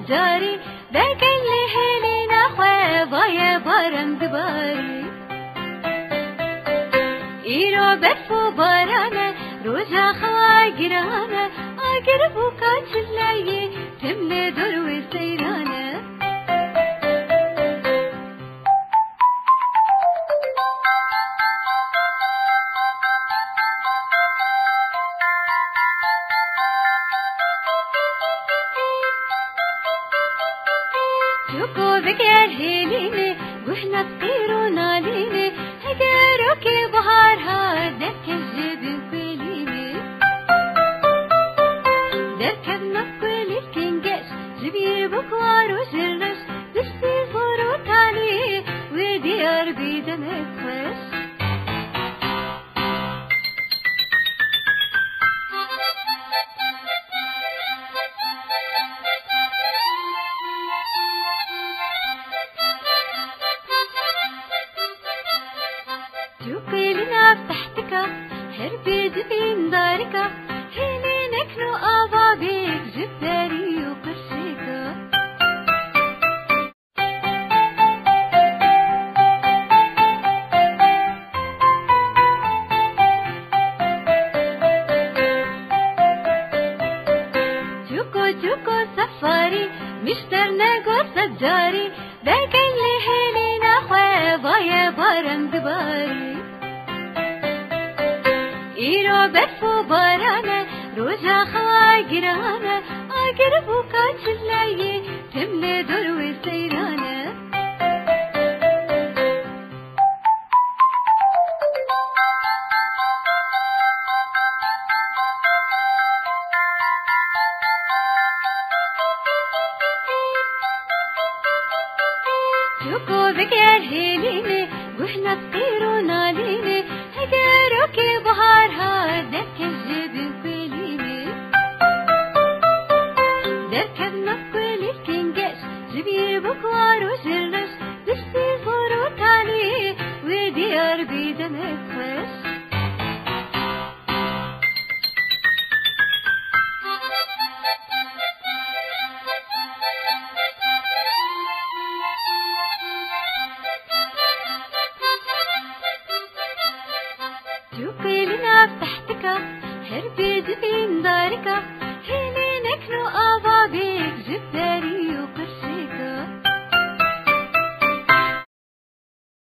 سجاري بكل هلينا خوابا يا بارم دباري إيرو برفو بارانا روجا خاقرانا أقربو كاتشلاي تملي دروي سيرانا شوفوا بك يا الهيليني وإحنا بطيرو ناليني هجاروكي بهارها دك الجبن كويليني دركب نقويل الكنجاش جبير بكوار وجرش دشتي فورو تالي وديار بيدمك خوش جوكيلنا فتحتك هربي دفين دارك هيني نكنو أبابيك جبداري وقرشيك جوكو سفاري مشترنا قو سجاري بكل هلينا خوابا يا بارم دباري إيرو برفو بارانا روجا خاقرانا أقربو كاتشلاي تملي دروي سيرانا شوفوا بك يا الهيليني وإحنا بطيرو ناليني هجاروكي بهارها دك الجبن كويليني دركب نقويل الكنجاش جبير بكوار وجرش دشتي فورو تالي وديار بيدمك خوش جوكيلنا فتحتك هربي دفين دارك